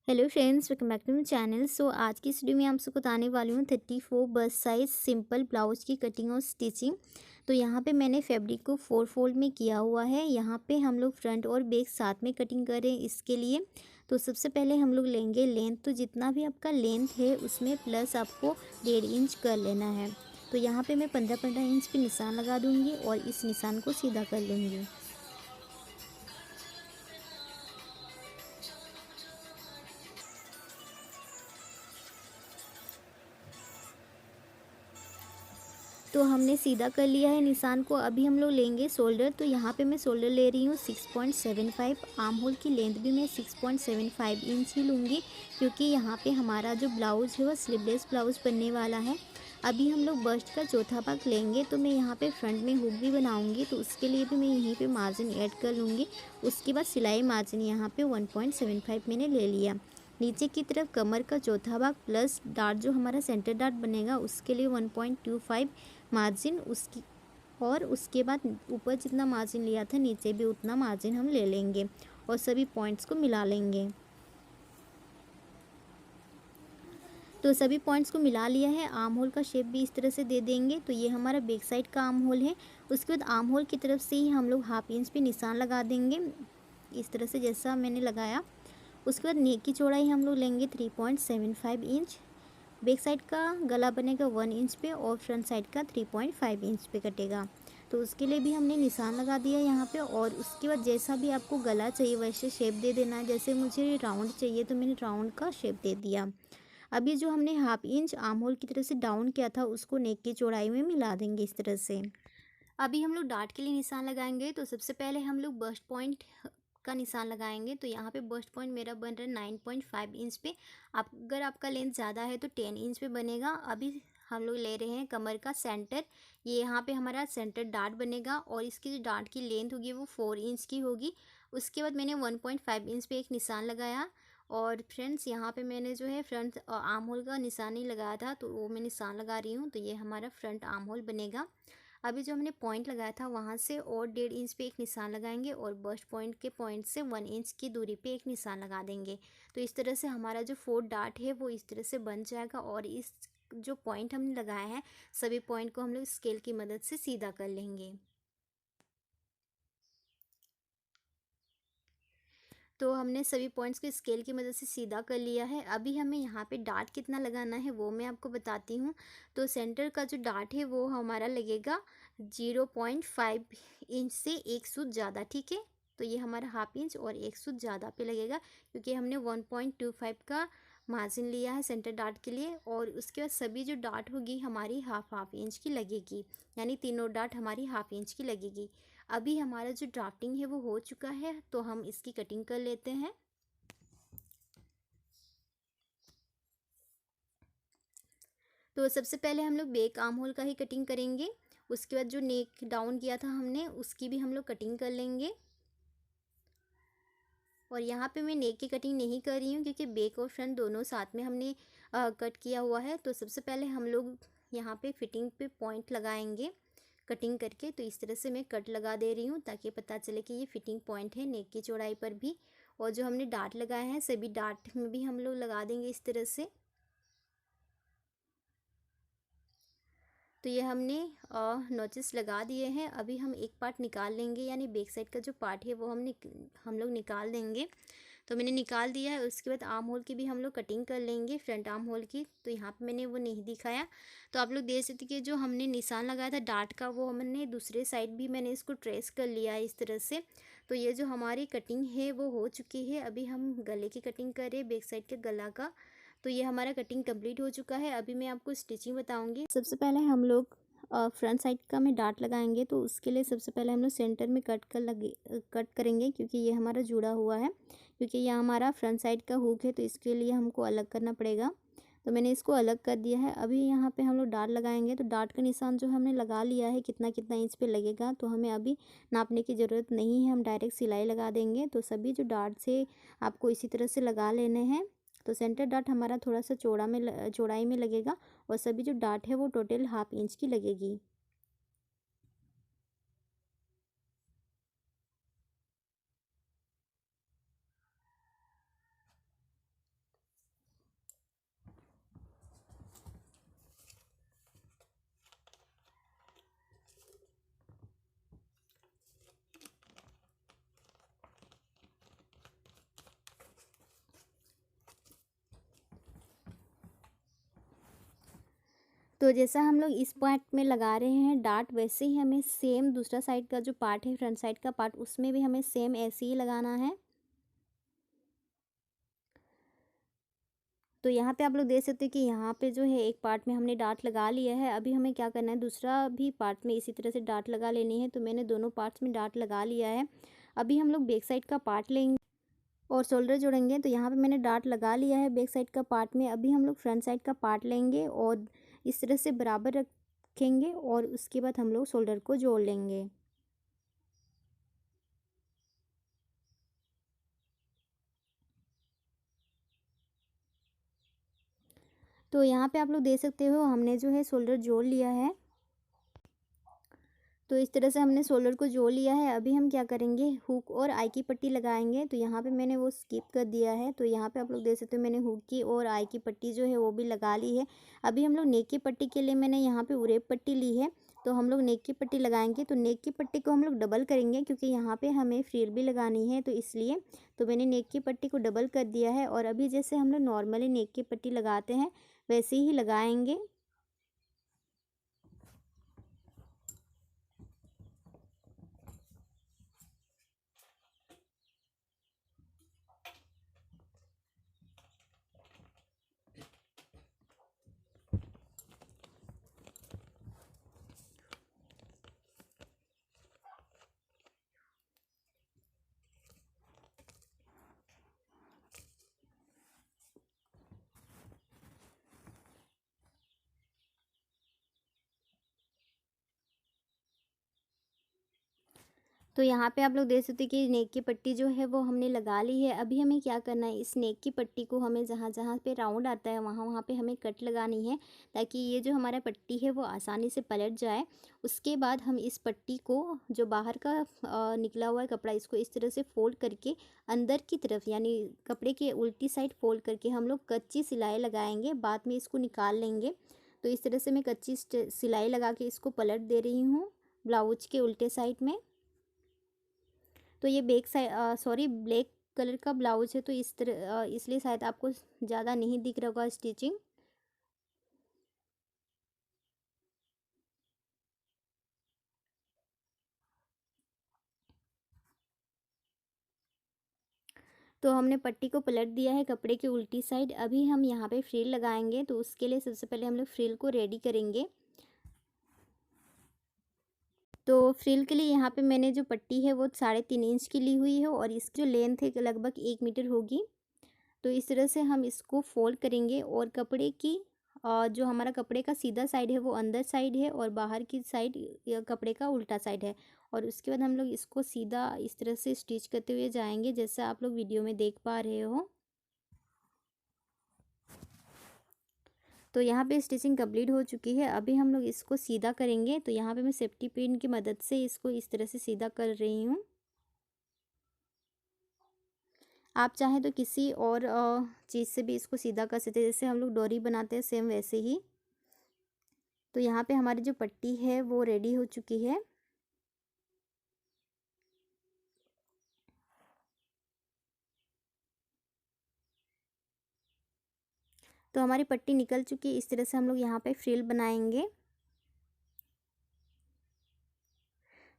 Hello friends, welcome back to my channel. So आज की इस वीडियो में आप सबको बताने वाली हूँ 34 बस साइज सिंपल ब्लाउज की कटिंग और स्टिचिंग। तो यहाँ पे मैंने फैब्रिक को 4 फोल्ड में किया हुआ है। यहाँ पे हम लोग फ्रंट और बैक साथ में कटिंग करें इसके लिए। तो सबसे पहले हम लोग लेंगे लेंथ। तो जितना भी आपका लेंथ है उसमें प्लस आपको 1.5 इंच कर लेना है। तो यहाँ पे मैं 15-15 इंच पे निशान लगा दूँगी और इस निशान को सीधा कर लूँगी। तो हमने सीधा कर लिया है निशान को। अभी हम लोग लेंगे शोल्डर। तो यहाँ पे मैं शोल्डर ले रही हूँ 6.75। आर्म होल की लेंथ भी मैं 6.75 इंच ही लूँगी, क्योंकि यहाँ पे हमारा जो ब्लाउज़ है वो स्लीवलेस ब्लाउज़ बनने वाला है। अभी हम लोग बस्ट का चौथा भाग लेंगे। तो मैं यहाँ पे फ्रंट में हुक भी बनाऊँगी, तो उसके लिए भी मैं यहीं पे मार्जिन ऐड कर लूँगी। उसके बाद सिलाई मार्जिन यहाँ पे 1.75 मैंने ले लिया। नीचे की तरफ कमर का चौथा भाग प्लस डार्ट जो हमारा सेंटर डार्ट बनेगा उसके लिए 1.25 मार्जिन उसकी, और उसके बाद ऊपर जितना मार्जिन लिया था नीचे भी उतना मार्जिन हम ले लेंगे और सभी पॉइंट्स को मिला लेंगे। तो सभी पॉइंट्स को मिला लिया है। आर्म होल का शेप भी इस तरह से दे देंगे। तो ये हमारा बैक साइड का आर्म होल है। उसके बाद आर्म होल की तरफ से ही हम लोग 1/2 इंच पे निशान लगा देंगे, इस तरह से जैसा मैंने लगाया। उसके बाद नेक की चौड़ाई हम लोग लेंगे 3.75 इंच। बैक साइड का गला बनेगा 1 इंच पे और फ्रंट साइड का 3.5 इंच पे कटेगा। तो उसके लिए भी हमने निशान लगा दिया यहाँ पे। और उसके बाद जैसा भी आपको गला चाहिए वैसे शेप दे देना है। जैसे मुझे राउंड चाहिए तो मैंने राउंड का शेप दे दिया। अभी जो हमने 1/2 इंच आर्म होल की तरफ से डाउन किया था उसको नेक की चौड़ाई में मिला देंगे इस तरह से। अभी हम लोग डार्ट के लिए निशान लगाएंगे। तो सबसे पहले हम लोग बस्ट पॉइंट का निशान लगाएंगे। तो यहाँ पे बस्ट पॉइंट मेरा बन रहा है 9.5 इंच पे। आप अगर आपका लेंथ ज़्यादा है तो 10 इंच पे बनेगा। अभी हम लोग ले रहे हैं कमर का सेंटर। ये यहाँ पे हमारा सेंटर डार्ट बनेगा और इसकी जो डार्ट की लेंथ होगी वो 4 इंच की होगी। उसके बाद मैंने 1.5 इंच पे एक निशान लगाया। और फ्रेंड्स यहाँ पे मैंने जो है फ्रंट आर्म होल का निशान नहीं लगाया था, तो वो मैं निशान लगा रही हूँ। तो ये हमारा फ्रंट आर्म होल बनेगा। अभी जो हमने पॉइंट लगाया था वहाँ से और 1.5 इंच पे एक निशान लगाएंगे और बस्ट पॉइंट के पॉइंट से 1 इंच की दूरी पे एक निशान लगा देंगे। तो इस तरह से हमारा जो 4 डार्ट है वो इस तरह से बन जाएगा। और इस जो पॉइंट हमने लगाया है सभी पॉइंट को हम लोग स्केल की मदद से सीधा कर लेंगे। तो हमने सभी पॉइंट्स को स्केल की मदद से सीधा कर लिया है। अभी हमें यहाँ पे डार्ट कितना लगाना है वो मैं आपको बताती हूँ। तो सेंटर का जो डार्ट है वो हमारा लगेगा 0.5 इंच से 1 सूत ज़्यादा, ठीक है। तो ये हमारा 1/2 इंच और 1 सूत ज़्यादा पे लगेगा, क्योंकि हमने 1.25 का मार्जिन लिया है सेंटर डार्ट के लिए। और उसके बाद सभी जो डार्ट होगी हमारी हाफ इंच की लगेगी, यानी तीनों डार्ट हमारी 1/2 इंच की लगेगी। अभी हमारा जो ड्राफ्टिंग है वो हो चुका है, तो हम इसकी कटिंग कर लेते हैं। तो सबसे पहले हम लोग बैक आर्म होल का ही कटिंग करेंगे। उसके बाद जो नेक डाउन किया था हमने उसकी भी हम लोग कटिंग कर लेंगे। और यहाँ पे मैं नेक की कटिंग नहीं कर रही हूँ, क्योंकि बैक और फ्रंट दोनों साथ में हमने कट किया हुआ है। तो सबसे पहले हम लोग यहाँ पे फिटिंग पे पॉइंट लगाएंगे कटिंग करके। तो इस तरह से मैं कट लगा दे रही हूँ ताकि पता चले कि ये फिटिंग पॉइंट है नेक की चौड़ाई पर भी। और जो हमने डार्ट लगाए हैं सभी डार्ट में भी हम लोग लगा देंगे इस तरह से। तो ये हमने नोचिस लगा दिए हैं। अभी हम एक पार्ट निकाल लेंगे, यानी बैक साइड का जो पार्ट है वो हम लोग निकाल देंगे। तो मैंने निकाल दिया है। उसके बाद आर्म होल की भी हम लोग कटिंग कर लेंगे, फ्रंट आर्म होल की। तो यहाँ पे मैंने वो नहीं दिखाया। तो आप लोग देख सकते कि जो हमने निशान लगाया था डार्ट का वो हमने दूसरे साइड भी मैंने इसको ट्रेस कर लिया है इस तरह से। तो ये जो हमारी कटिंग है वो हो चुकी है। अभी हम गले की कटिंग करें, बैक साइड के गला का। तो ये हमारा कटिंग कंप्लीट हो चुका है। अभी मैं आपको स्टिचिंग बताऊंगी। सबसे पहले हम लोग फ्रंट साइड का में डार्ट लगाएंगे। तो उसके लिए सबसे पहले हम लोग सेंटर में कट करेंगे, क्योंकि ये हमारा जुड़ा हुआ है। क्योंकि यह हमारा फ्रंट साइड का हुक है तो इसके लिए हमको अलग करना पड़ेगा। तो मैंने इसको अलग कर दिया है। अभी यहाँ पे हम लोग डार्ट लगाएंगे। तो डार्ट का निशान जो हमने लगा लिया है कितना कितना इंच पे लगेगा, तो हमें अभी नापने की ज़रूरत नहीं है, हम डायरेक्ट सिलाई लगा देंगे। तो सभी जो डार्ट से आपको इसी तरह से लगा लेने हैं। तो सेंटर डार्ट हमारा थोड़ा सा चौड़ाई में लगेगा और सभी जो डार्ट है वो टोटल 1/2 इंच की लगेगी। तो जैसा हम लोग इस पार्ट में लगा रहे हैं डार्ट, वैसे ही हमें सेम दूसरा साइड का जो पार्ट है, फ्रंट साइड का पार्ट, उसमें भी हमें सेम ऐसे ही लगाना है। तो यहाँ पे आप लोग देख सकते हैं कि यहाँ पे जो है एक पार्ट में हमने डार्ट लगा लिया है। अभी हमें क्या करना है, दूसरा भी पार्ट में इसी तरह से डार्ट लगा लेनी है। तो मैंने दोनों पार्ट्स में डार्ट लगा लिया है। अभी हम लोग बैक साइड का पार्ट लेंगे और शोल्डर जोड़ेंगे। तो यहाँ पे मैंने डार्ट लगा लिया है बैक साइड का पार्ट में। अभी हम लोग फ्रंट साइड का पार्ट लेंगे और इस तरह से बराबर रखेंगे और उसके बाद हम लोग शोल्डर को जोड़ लेंगे। तो यहाँ पे आप लोग देख सकते हो हमने जो है शोल्डर जोड़ लिया है। तो इस तरह से हमने शोल्डर को जोड़ लिया है। अभी हम क्या करेंगे, हुक और आई की पट्टी लगाएंगे। तो यहाँ पे मैंने वो स्किप कर दिया है। तो यहाँ पे आप लोग देख सकते हो मैंने हुक की और आई की पट्टी जो है वो भी लगा ली है। अभी हम लोग नेक की पट्टी के लिए मैंने यहाँ पे उरेब पट्टी ली है। तो हम लोग नेक की पट्टी लगाएंगे। तो नेक की पट्टी को हम लोग डबल करेंगे क्योंकि यहाँ पे हमें फ्रिल भी लगानी है, तो इसलिए तो मैंने नेक की पट्टी को डबल कर दिया है। और अभी जैसे हम लोग नॉर्मली नेक की पट्टी लगाते हैं वैसे ही लगाएंगे। तो यहाँ पे आप लोग देख सकते हैं कि नेक की पट्टी जो है वो हमने लगा ली है। अभी हमें क्या करना है, इस नेक की पट्टी को हमें जहाँ जहाँ पे राउंड आता है वहाँ वहाँ पे हमें कट लगानी है, ताकि ये जो हमारा पट्टी है वो आसानी से पलट जाए। उसके बाद हम इस पट्टी को, जो बाहर का निकला हुआ है कपड़ा, इसको इस तरह से फोल्ड करके अंदर की तरफ, यानी कपड़े के उल्टी साइड फोल्ड करके हम लोग कच्ची सिलाई लगाएंगे। बाद में इसको निकाल लेंगे। तो इस तरह से मैं कच्ची सिलाई लगा के इसको पलट दे रही हूँ ब्लाउज के उल्टे साइड में। तो ये back side sorry black colour का ब्लाउज है, तो इस तरह इसलिए शायद आपको ज़्यादा नहीं दिख रहा होगा स्टिचिंग। तो हमने पट्टी को पलट दिया है कपड़े की उल्टी साइड। अभी हम यहाँ पे फ्रिल लगाएंगे। तो उसके लिए सबसे पहले हम लोग फ्रिल को रेडी करेंगे। तो फ्रिल के लिए यहाँ पे मैंने जो पट्टी है वो 3.5 इंच की ली हुई है और इसकी जो लेंथ है लगभग 1 मीटर होगी। तो इस तरह से हम इसको फोल्ड करेंगे और कपड़े की जो हमारा कपड़े का सीधा साइड है वो अंदर साइड है और बाहर की साइड कपड़े का उल्टा साइड है। और उसके बाद हम लोग इसको सीधा इस तरह से स्टिच करते हुए जाएंगे, जैसा आप लोग वीडियो में देख पा रहे हो। तो यहाँ पे स्टिचिंग कंप्लीट हो चुकी है। अभी हम लोग इसको सीधा करेंगे। तो यहाँ पे मैं सेफ्टी पिन की मदद से इसको इस तरह से सीधा कर रही हूँ। आप चाहें तो किसी और चीज़ से भी इसको सीधा कर सकते हैं, जैसे हम लोग डोरी बनाते हैं सेम वैसे ही। तो यहाँ पे हमारी जो पट्टी है वो रेडी हो चुकी है। तो हमारी पट्टी निकल चुकी है। इस तरह से हम लोग यहाँ पे फ्रिल बनाएंगे।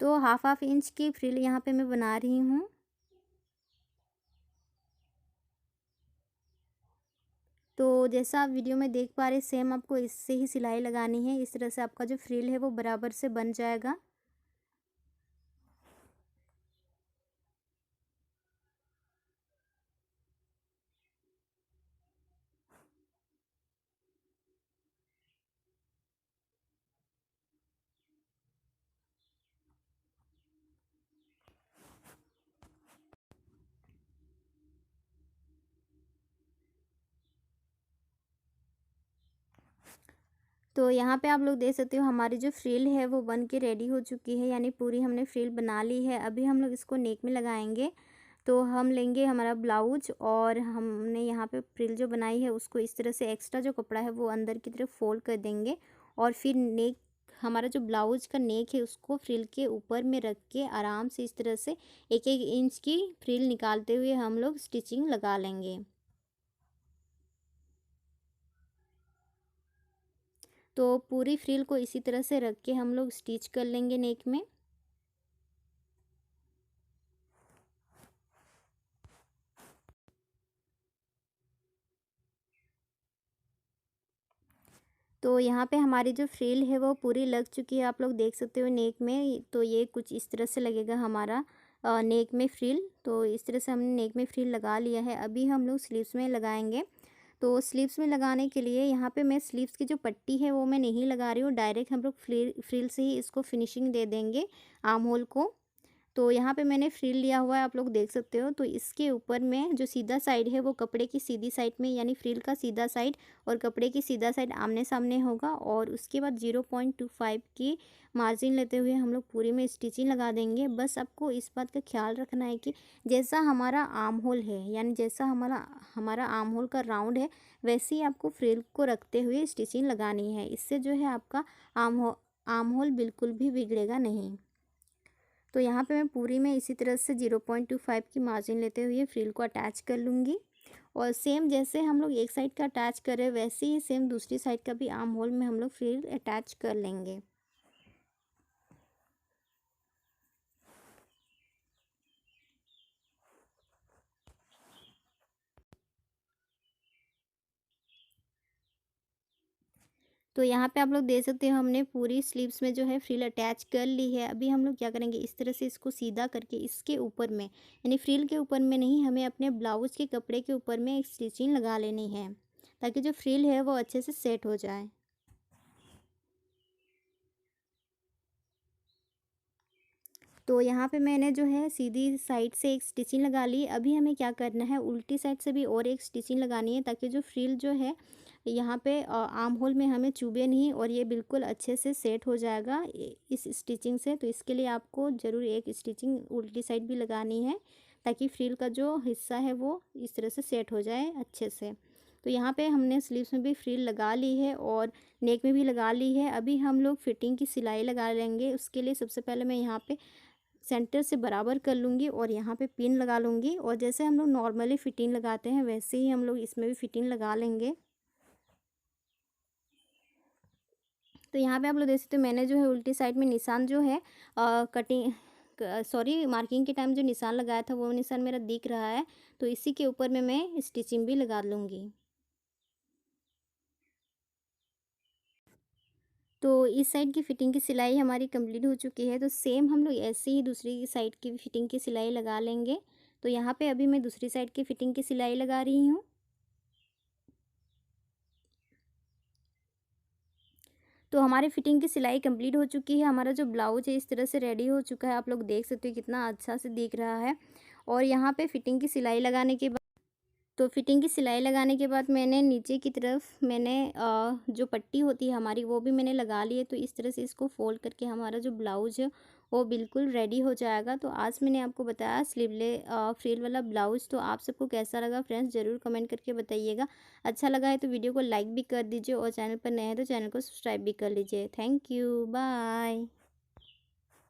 तो हाफ इंच की फ्रिल यहाँ पे मैं बना रही हूँ। तो जैसा आप वीडियो में देख पा रहे सेम आपको इससे ही सिलाई लगानी है। इस तरह से आपका जो फ्रिल है वो बराबर से बन जाएगा। तो यहाँ पे आप लोग देख सकते हो हमारी जो फ्रिल है वो बन के रेडी हो चुकी है, यानी पूरी हमने फ्रिल बना ली है। अभी हम लोग इसको नेक में लगाएंगे। तो हम लेंगे हमारा ब्लाउज और हमने यहाँ पे फ्रिल जो बनाई है उसको इस तरह से एक्स्ट्रा जो कपड़ा है वो अंदर की तरफ फोल्ड कर देंगे और फिर नेक, हमारा जो ब्लाउज का नेक है उसको फ्रिल के ऊपर में रख के आराम से इस तरह से 1-1 इंच की फ्रिल निकालते हुए हम लोग स्टिचिंग लगा लेंगे। तो पूरी फ्रिल को इसी तरह से रख के हम लोग स्टिच कर लेंगे नेक में। तो यहाँ पे हमारी जो फ्रिल है वो पूरी लग चुकी है, आप लोग देख सकते हो नेक में। तो ये कुछ इस तरह से लगेगा हमारा नेक में फ्रिल। तो इस तरह से हमने नेक में फ्रिल लगा लिया है। अभी हम लोग स्लीव्स में लगाएंगे। तो स्लीव्स में लगाने के लिए यहाँ पे मैं स्लीव्स की जो पट्टी है वो मैं नहीं लगा रही हूँ, डायरेक्ट हम लोग फ्रिल से ही इसको फिनिशिंग दे देंगे आर्म होल को। तो यहाँ पे मैंने फ्रिल लिया हुआ है, आप लोग देख सकते हो। तो इसके ऊपर में जो सीधा साइड है वो कपड़े की सीधी साइड में, यानी फ्रिल का सीधा साइड और कपड़े की सीधा साइड आमने सामने होगा। और उसके बाद 0.25 की मार्जिन लेते हुए हम लोग पूरी में स्टिचिंग लगा देंगे। बस आपको इस बात का ख्याल रखना है कि जैसा हमारा आर्म होल है, यानी जैसा हमारा हमारा आर्म होल का राउंड है, वैसे ही आपको फ्रिल को रखते हुए स्टिचिंग लगानी है। इससे जो है आपका आर्म होल बिल्कुल भी बिगड़ेगा नहीं। तो यहाँ पे मैं पूरी में इसी तरह से 0.25 की मार्जिन लेते हुए फ्रिल को अटैच कर लूँगी। और सेम जैसे हम लोग एक साइड का अटैच करें वैसे ही सेम दूसरी साइड का भी आर्म होल में हम लोग फ्रिल अटैच कर लेंगे। तो यहाँ पे आप लोग देख सकते हो हमने पूरी स्लीव्स में जो है फ्रिल अटैच कर ली है। अभी हम लोग क्या करेंगे, इस तरह से इसको सीधा करके इसके ऊपर में, यानी फ्रिल के ऊपर में नहीं, हमें अपने ब्लाउज के कपड़े के ऊपर में एक स्टिचिंग लगा लेनी है, ताकि जो फ्रिल है वो अच्छे से सेट हो जाए। तो यहाँ पे मैंने जो है सीधी साइड से एक स्टिचिंग लगा ली। अभी हमें क्या करना है, उल्टी साइड से भी और एक स्टिचिंग लगानी है, ताकि जो फ्रिल जो है यहाँ पे आर्म होल में हमें चुभे नहीं और ये बिल्कुल अच्छे से सेट हो जाएगा इस स्टिचिंग से। तो इसके लिए आपको ज़रूर एक स्टिचिंग उल्टी साइड भी लगानी है, ताकि फ्रिल का जो हिस्सा है वो इस तरह से सेट हो जाए अच्छे से। तो यहाँ पे हमने स्लीव्स में भी फ्रिल लगा ली है और नेक में भी लगा ली है। अभी हम लोग फिटिंग की सिलाई लगा लेंगे। उसके लिए सबसे पहले मैं यहाँ पे सेंटर से बराबर कर लूँगी और यहाँ पे पिन लगा लूँगी। और जैसे हम लोग नॉर्मली फिटिंग लगाते हैं वैसे ही हम लोग इसमें भी फिटिंग लगा लेंगे। तो यहाँ पे आप लोग देख सकते हो मैंने जो है उल्टी साइड में निशान जो है कटिंग सॉरी मार्किंग के टाइम जो निशान लगाया था वो निशान मेरा दिख रहा है। तो इसी के ऊपर में मैं स्टिचिंग भी लगा लूँगी। तो इस साइड की फ़िटिंग की सिलाई हमारी कंप्लीट हो चुकी है। तो सेम हम लोग ऐसे ही दूसरी साइड की भी फ़िटिंग की सिलाई लगा लेंगे। तो यहाँ पे अभी मैं दूसरी साइड की फ़िटिंग की सिलाई लगा रही हूँ। तो हमारी फ़िटिंग की सिलाई कंप्लीट हो चुकी है। हमारा जो ब्लाउज है इस तरह से रेडी हो चुका है। आप लोग देख सकते हो कितना अच्छा से दिख रहा है। और यहाँ पे फ़िटिंग की सिलाई लगाने के बाद, तो फिटिंग की सिलाई लगाने के बाद मैंने नीचे की तरफ मैंने जो पट्टी होती है हमारी वो भी मैंने लगा ली है। तो इस तरह से इसको फोल्ड करके हमारा जो ब्लाउज है वो बिल्कुल रेडी हो जाएगा। तो आज मैंने आपको बताया फ्रिल वाला ब्लाउज। तो आप सबको कैसा लगा फ्रेंड्स ज़रूर कमेंट करके बताइएगा। अच्छा लगा है तो वीडियो को लाइक भी कर दीजिए और चैनल पर नए हैं तो चैनल को सब्सक्राइब भी कर लीजिए। Thank you, bye.